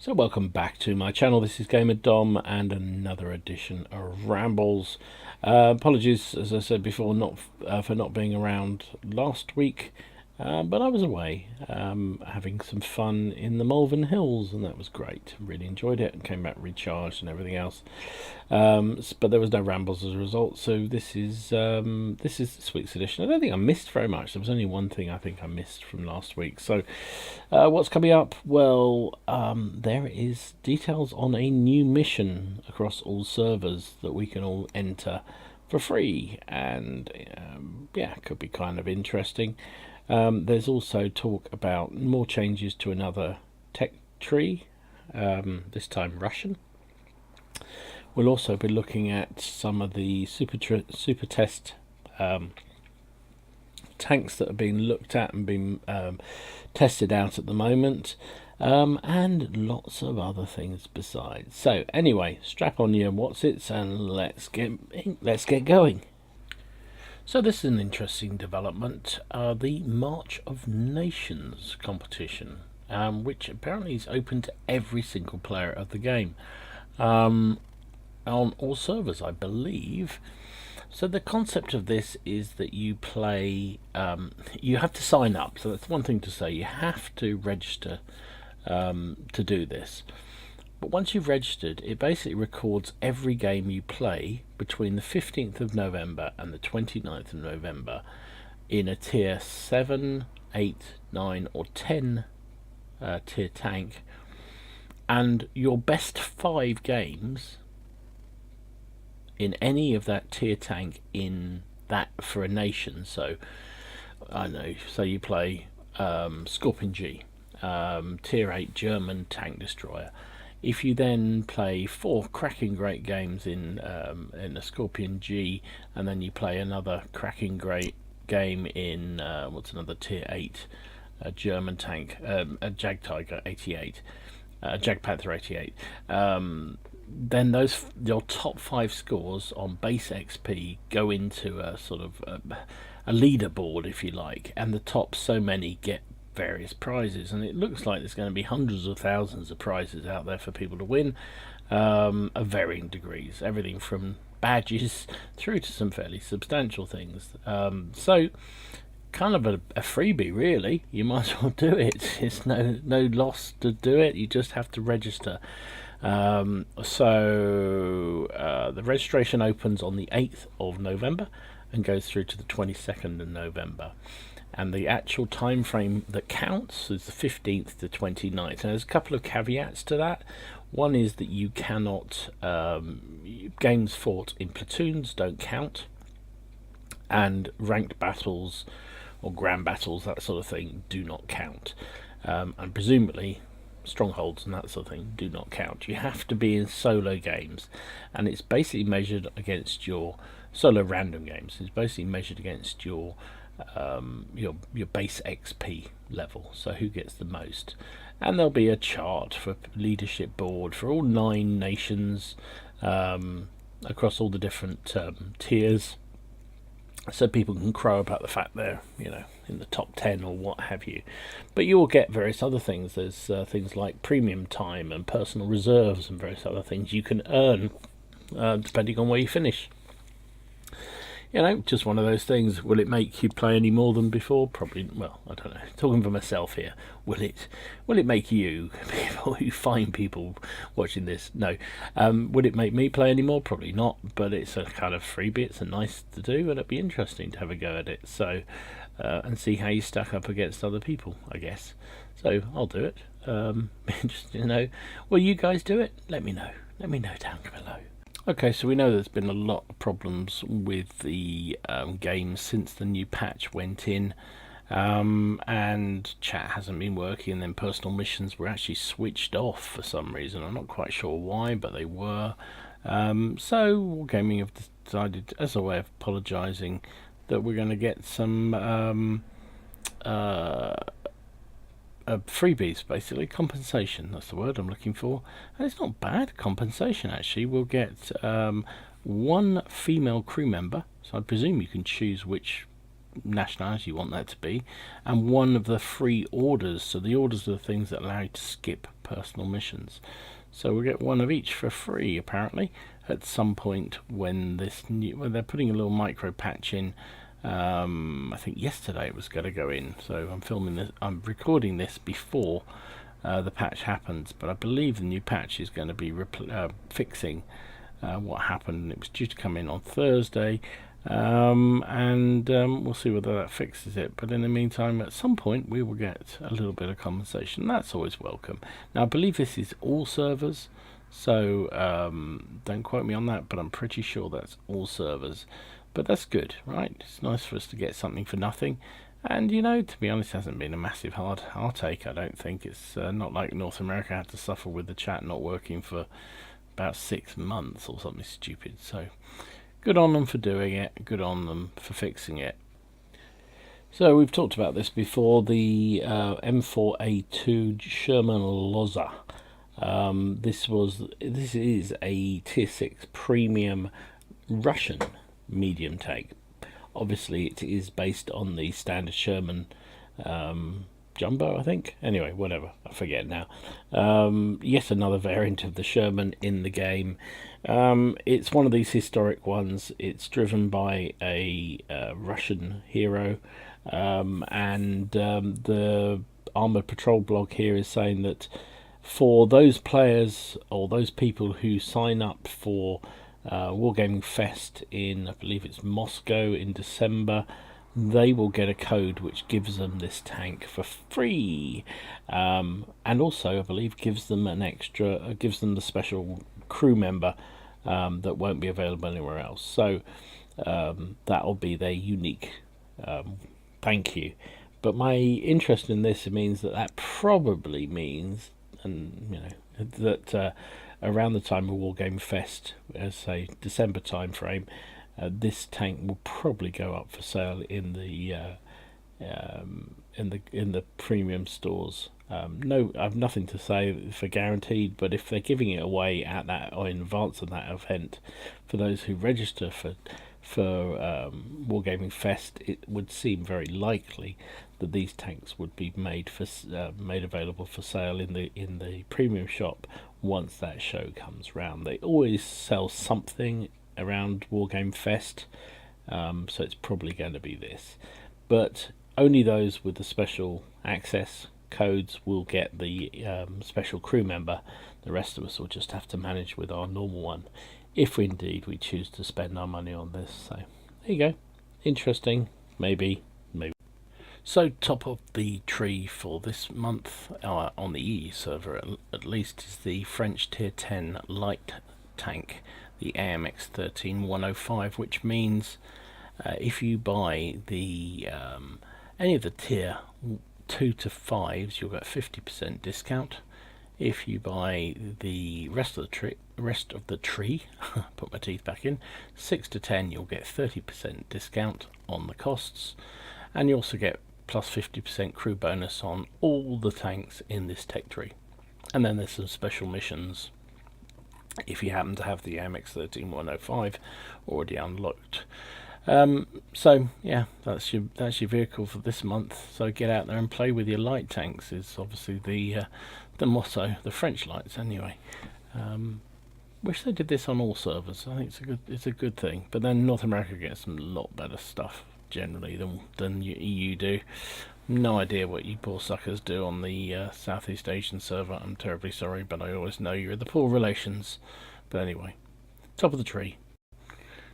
So welcome back to my channel. This is Gamer Dom and another edition of Rambles. Apologies, as I said before, not for not being around last week, but I was away having some fun in the Malvern Hills, and that was great. Really enjoyed it and came back recharged and everything else. But there was no Rambles as a result, so this is this week's edition. I don't think I missed very much. There was only one thing I think I missed from last week. So what's coming up? Well, there is details on a new mission across all servers that we can all enter for free, and yeah, could be kind of interesting. There's also talk about more changes to another tech tree, this time Russian. We'll also be looking at some of the super test tanks that are being looked at and being tested out at the moment, and lots of other things besides. So anyway, strap on your what's-its and let's get going. So this is an interesting development, the March of Nations competition, which apparently is open to every single player of the game, on all servers, I believe. So the concept of this is that you play, you have to sign up, so that's one thing to say. You have to register to do this. But once you've registered, it basically records every game you play between the 15th of November and the 29th of November in a tier 7, 8, 9 or 10 tier tank, and your best 5 games in any of that tier tank in that for a nation. So I know, say you play Scorpion G, tier 8 German tank destroyer. If you then play 4 cracking great games in a Scorpion G, and then you play another cracking great game in what's another tier 8 German tank, a Jag Tiger 88, Jag Panther 88, then those your top 5 scores on base XP go into a sort of a leaderboard, if you like, and the top so many get various prizes, and it looks like there's going to be hundreds of thousands of prizes out there for people to win, of varying degrees, everything from badges through to some fairly substantial things. So kind of a freebie, really. You might as well do it. It's no loss to do it. You just have to register. The registration opens on the 8th of November and goes through to the 22nd of November. And the actual time frame that counts is the 15th to 29th. And there's a couple of caveats to that. One is that you cannot, games fought in platoons don't count, and ranked battles or grand battles, that sort of thing, do not count. And presumably strongholds and that sort of thing do not count. You have to be in solo games, and it's basically measured against your solo random games. It's basically measured against your base XP level, so who gets the most. And there'll be a chart for leadership board for all 9 nations, across all the different tiers, so people can crow about the fact they're in the top 10 or what have you. But you will get various other things. There's things like premium time and personal reserves and various other things you can earn depending on where you finish. Just one of those things. Will it make you play any more than before? Probably. Well, I don't know. Talking for myself here. Will it make you, people who find people watching this? No. Would it make me play any more? Probably not. But it's a kind of freebie. It's a nice to do, and it'd be interesting to have a go at it. So, and see how you stack up against other people, I guess. So I'll do it. Just will you guys do it? Let me know. Let me know down below. Okay, so we know there's been a lot of problems with the game since the new patch went in, and chat hasn't been working, and then personal missions were actually switched off for some reason. I'm not quite sure why, but they were. So Wargaming have decided, as a way of apologising, that we're going to get some freebies, basically compensation. That's the word I'm looking for, and it's not bad compensation actually. We'll get 1 female crew member, so I presume you can choose which nationality you want that to be, and 1 of the free orders. So the orders are the things that allow you to skip personal missions. So we'll get one of each for free, apparently, at some point when they're putting a little micro patch in. I think yesterday it was going to go in. So I'm recording this before the patch happens, but I believe the new patch is going to be fixing what happened. It was due to come in on Thursday, and we'll see whether that fixes it. But in the meantime, at some point we will get a little bit of compensation. That's always welcome. Now I believe this is all servers, so don't quote me on that, but I'm pretty sure that's all servers. But that's good, right? It's nice for us to get something for nothing. And to be honest, it hasn't been a massive heartache. I don't think it's not like North America had to suffer with the chat not working for about 6 months or something stupid. So good on them for doing it, good on them for fixing it. So we've talked about this before, the M4A2 Sherman Loza. This is a tier 6 premium Russian medium tank. Obviously it is based on the standard Sherman Jumbo, I think. Anyway, whatever, I forget now. Yet another variant of the Sherman in the game. It's one of these historic ones. It's driven by a Russian hero, and the Armored Patrol blog here is saying that for those players or those people who sign up for Wargaming Fest in, I believe it's Moscow in December, they will get a code which gives them this tank for free, and also I believe gives them the special crew member that won't be available anywhere else. So that'll be their unique thank you. But my interest in this means that probably means, and that around the time of Wargame Fest, as say December time frame, this tank will probably go up for sale in the premium stores. No, I've nothing to say for guaranteed, but if they're giving it away at that or in advance of that event for those who register for Wargaming Fest, it would seem very likely that these tanks would be made available for sale in the premium shop once that show comes round. They always sell something around Wargame Fest, so it's probably going to be this, but only those with the special access codes will get the special crew member. The rest of us will just have to manage with our normal one, if indeed we choose to spend our money on this. So there you go, interesting, maybe. So top of the tree for this month on the EU server at least is the French tier 10 light tank, the AMX 13105, which means if you buy the any of the tier 2 to 5s, you'll get 50% discount. If you buy the rest of the tree, put my teeth back in, 6 to 10, you'll get 30% discount on the costs, and you also get plus 50% crew bonus on all the tanks in this tech tree. And then there's some special missions if you happen to have the AMX 13105 already unlocked. So yeah, that's your vehicle for this month. So get out there and play with your light tanks is obviously the motto, the French lights anyway. Wish they did this on all servers. I think it's a good thing. But then North America gets some lot better stuff generally than EU do. No idea what you poor suckers do on the Southeast Asian server. I'm terribly sorry, but I always know you're the poor relations. But anyway, top of the tree.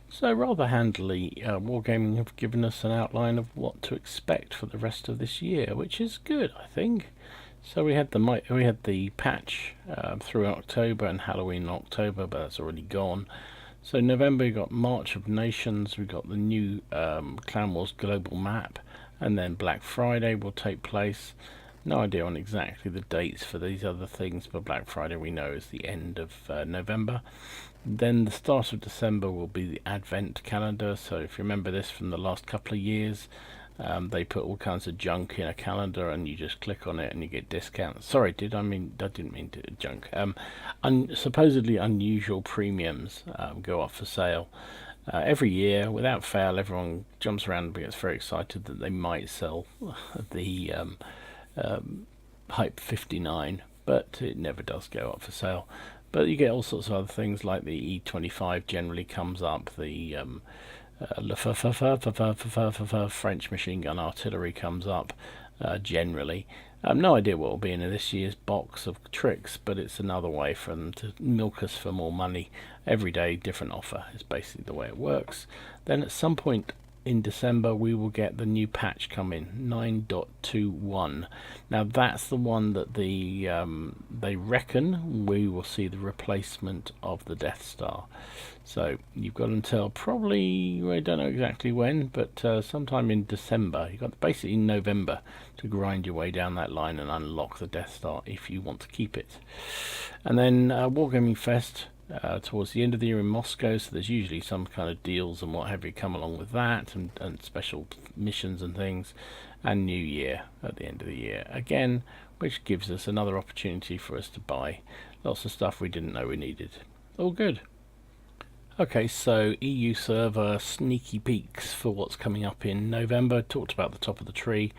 So rather handily, Wargaming have given us an outline of what to expect for the rest of this year, which is good, I think. So we had the patch through October and Halloween in October, but that's already gone. So November we got March of Nations, we got the new Clan Wars global map, and then Black Friday will take place. No idea on exactly the dates for these other things, but Black Friday we know is the end of November. Then the start of December will be the Advent calendar. So if you remember this from the last couple of years, they put all kinds of junk in a calendar and you just click on it and you get discounts. Sorry, I didn't mean to junk. Supposedly unusual premiums go up for sale. Every year, without fail, everyone jumps around and gets very excited that they might sell the Hype 59 but it never does go up for sale. But you get all sorts of other things, like the E25 generally comes up, the French machine gun artillery comes up generally. No idea what will be in this year's box of tricks, but it's another way for them to milk us for more money. Every day, different offer is basically the way it works. Then at some point in December, we will get the new patch come in, 9.21. Now that's the one that they reckon we will see the replacement of the Death Star. So you've got until probably, I don't know exactly when, but sometime in December. You've got basically November to grind your way down that line and unlock the Death Star if you want to keep it. And then Wargaming Fest towards the end of the year in Moscow, so there's usually some kind of deals and what have you come along with that, and special missions and things. And New Year at the end of the year again, which gives us another opportunity for us to buy lots of stuff we didn't know we needed. All good. Okay, so EU server sneaky peeks for what's coming up in November. Talked about the top of the tree,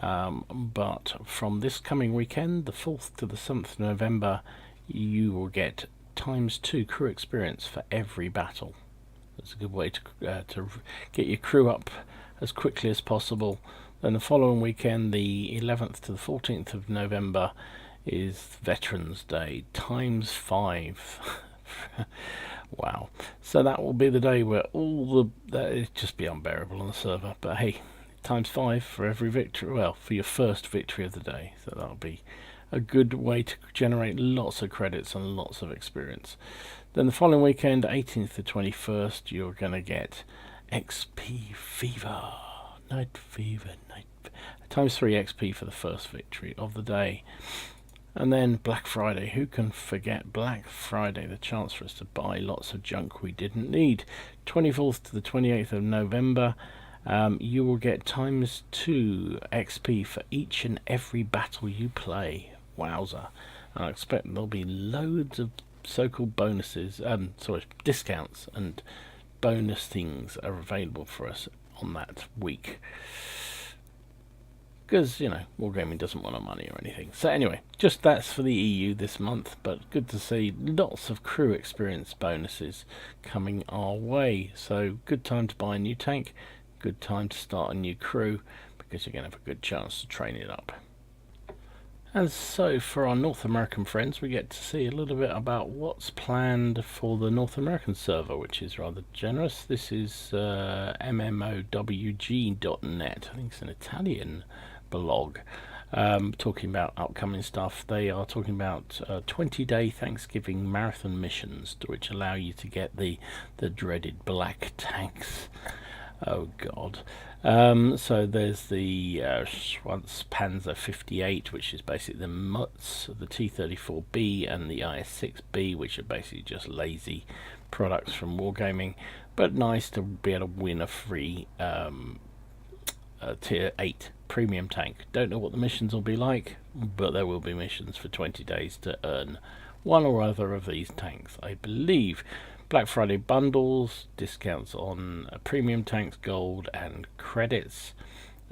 but from this coming weekend, the 4th to the 7th of November, you will get ×2 crew experience for every battle. That's a good way to get your crew up as quickly as possible. Then the following weekend, the 11th to the 14th of November, is Veterans Day ×5. Wow. So that will be the day where that is just be unbearable on the server. But hey, ×5 for every victory. Well, for your first victory of the day. So that'll be a good way to generate lots of credits and lots of experience. Then the following weekend, 18th to 21st, you're going to get XP Fever. Night Fever. ×3 XP for the first victory of the day. And then Black Friday. Who can forget Black Friday? The chance for us to buy lots of junk we didn't need. 24th to the 28th of November. You will get ×2 XP for each and every battle you play. Wowza. And I expect there'll be loads of so-called bonuses, discounts and bonus things are available for us on that week. Because, Wargaming doesn't want our money or anything. So anyway, just that's for the EU this month, but good to see lots of crew experience bonuses coming our way. So good time to buy a new tank, good time to start a new crew, because you're going to have a good chance to train it up. And so for our North American friends, we get to see a little bit about what's planned for the North American server, which is rather generous. This is mmowg.net. I think it's an Italian blog, talking about upcoming stuff. They are talking about 20-day Thanksgiving marathon missions, which allow you to get the dreaded black tanks. Oh God. So there's the Schwanz Panzer 58, which is basically the MUTs, the T-34B and the IS-6B, which are basically just lazy products from Wargaming, but nice to be able to win a free Tier 8 premium tank. Don't know what the missions will be like, but there will be missions for 20 days to earn one or other of these tanks, I believe. Black Friday bundles, discounts on premium tanks, gold and credits,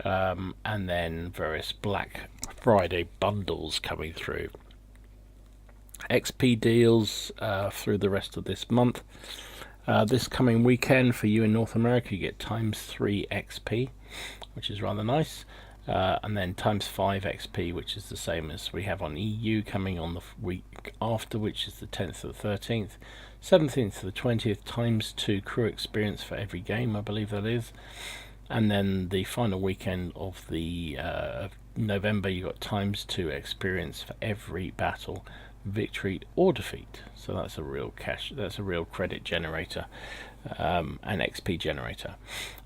and then various Black Friday bundles coming through. XP deals through the rest of this month. This coming weekend for you in North America, you get ×3 XP, which is rather nice. And then ×5 XP, which is the same as we have on EU, coming on the week after, which is the 10th to the 13th. 17th to the 20th, ×2 crew experience for every game, I believe that is. And then the final weekend of the November, you got ×2 experience for every battle, victory or defeat. So that's a real credit generator, an XP generator.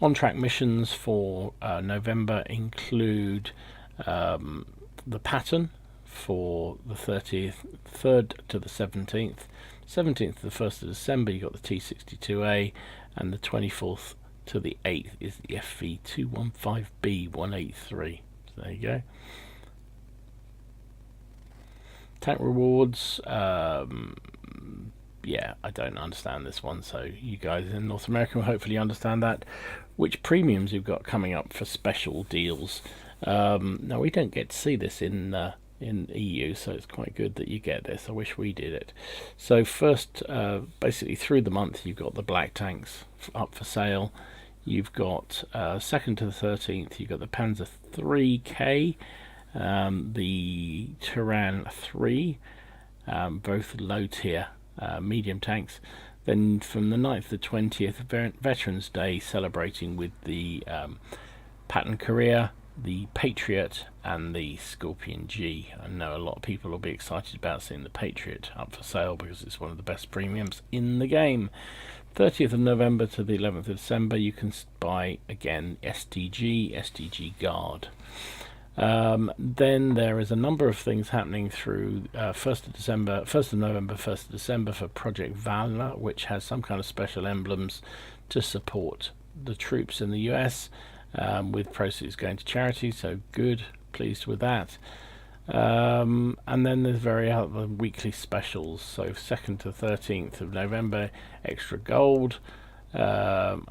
On-track missions for November include the pattern for the 3rd to the 17th. 17th to the 1st of December, you got the T-62A, and the 24th to the 8th is the FV215B183. So there you go. Tank rewards, yeah, I don't understand this one, so you guys in North America will hopefully understand that. Which premiums you've got coming up for special deals. Now we don't get to see this in in EU, so it's quite good that you get this. I wish we did it. So first, basically through the month, you've got the black tanks up for sale. You've got 2nd to the 13th, you've got the Panzer 3K, the Turan 3, both low tier medium tanks. Then from the 9th to the 20th, Veterans Day, celebrating with the Patton Korea, the Patriot, and the Scorpion G. I know a lot of people will be excited about seeing the Patriot up for sale because it's one of the best premiums in the game. 30th of November to the 11th of December, you can buy again STG Guard. Then there is a number of things happening through 1st of November, 1st of December for Project Valor, which has some kind of special emblems to support the troops in the US, with proceeds going to charity. So good, pleased with that. And then there's other weekly specials. So 2nd to 13th of November, extra gold. No,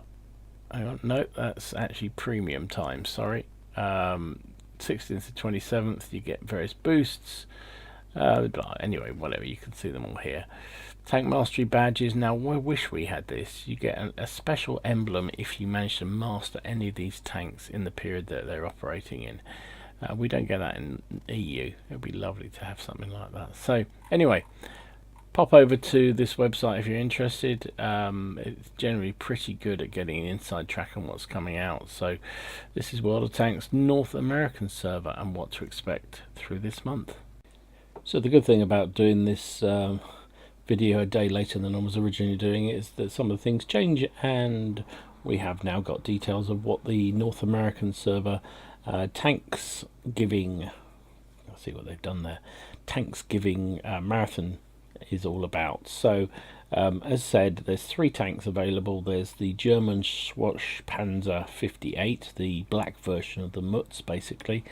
that's actually premium time. Sorry. 16th to 27th, you get various boosts. Anyway, whatever, you can see them all here. Tank Mastery badges. Now, I wish we had this. You get a special emblem if you manage to master any of these tanks in the period that they're operating in. We don't get that in EU. It would be lovely to have something like that. So, anyway, pop over to this website if you're interested. It's generally pretty good at getting an inside track on what's coming out. So, this is World of Tanks North American server and what to expect through this month. So, the good thing about doing this video a day later than I was originally doing it is that some of the things change, and we have now got details of what the North American server Tanksgiving, I'll see what they've done there, Tanksgiving marathon is all about. So as said, there's 3 tanks available. There's the German Schwarz Panzer 58, the black version of the WoTs basically,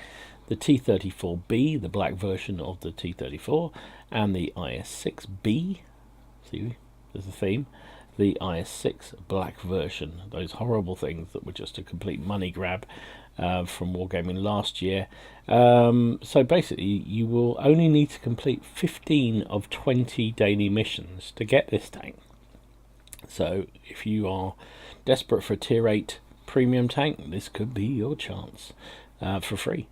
the T-34B, the black version of the T-34, and the IS-6B. See, there's a theme. The IS-6 black version. Those horrible things that were just a complete money grab from Wargaming last year. So basically, you will only need to complete 15 of 20 daily missions to get this tank. So if you are desperate for a tier 8 premium tank, this could be your chance for free.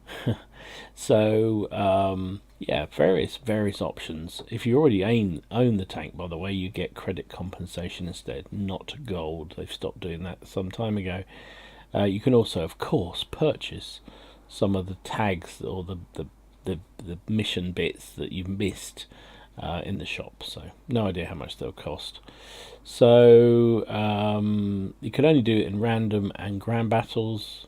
So yeah, various options. If you already own the tank, by the way, you get credit compensation instead, not gold. They've stopped doing that some time ago. You can also, of course, purchase some of the tags or the mission bits that you've missed in the shop. So no idea how much they'll cost. So you can only do it in random and grand battles.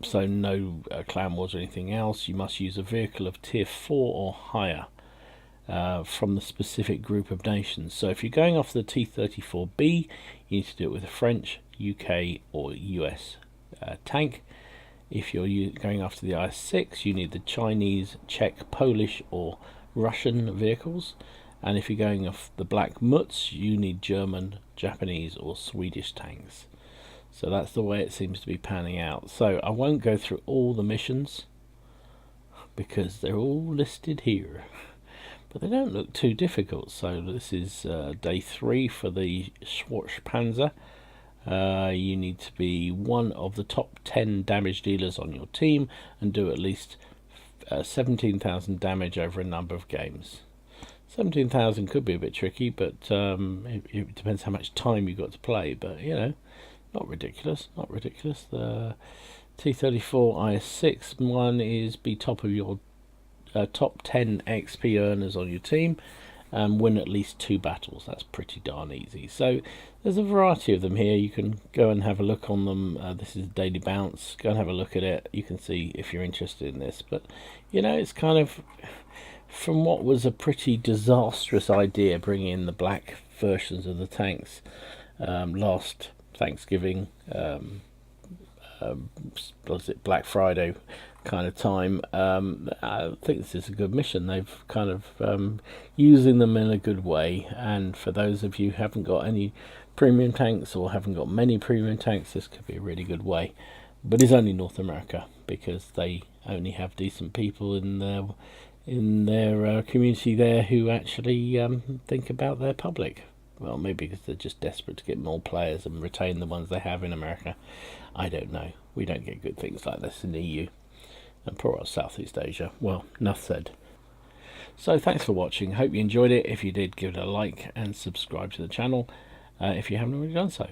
So no clan wars or anything else. You must use a vehicle of tier 4 or higher from the specific group of nations. So if you're going off the T-34B, you need to do it with a French, UK or US tank. If you're going after the IS-6, you need the Chinese, Czech, Polish or Russian vehicles. And if you're going off the black WoTs, you need German, Japanese or Swedish tanks. So that's the way it seems to be panning out. So I won't go through all the missions because they're all listed here, but they don't look too difficult. So this is day 3 for the Schwarz Panzer. You need to be one of the top 10 damage dealers on your team and do at least 17,000 damage over a number of games. 17,000 could be a bit tricky, but it depends how much time you've got to play. But you know, not ridiculous, not ridiculous. The T-34 IS-6 one is be top of your top 10 XP earners on your team and win at least 2 battles. That's pretty darn easy. So there's a variety of them here. You can go and have a look on them. This is Daily Bounce. Go and have a look at it. You can see if you're interested in this. But you know, it's kind of from what was a pretty disastrous idea, bringing in the black versions of the tanks last Thanksgiving, was it Black Friday kind of time. I think this is a good mission. They've kind of using them in a good way, and for those of you who haven't got any premium tanks or haven't got many premium tanks, this could be a really good way, but it's only North America. because they only have decent people in their community there who actually think about their public. Well, maybe because they're just desperate to get more players and retain the ones they have in America. I don't know. We don't get good things like this in the EU and poor old Southeast Asia. Well, enough said. So thanks for watching. Hope you enjoyed it. If you did, give it a like and subscribe to the channel if you haven't already done so.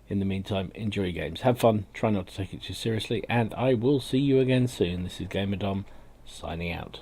In the meantime, enjoy your games, have fun, try not to take it too seriously, and I will see you again soon. This is GamerDom signing out.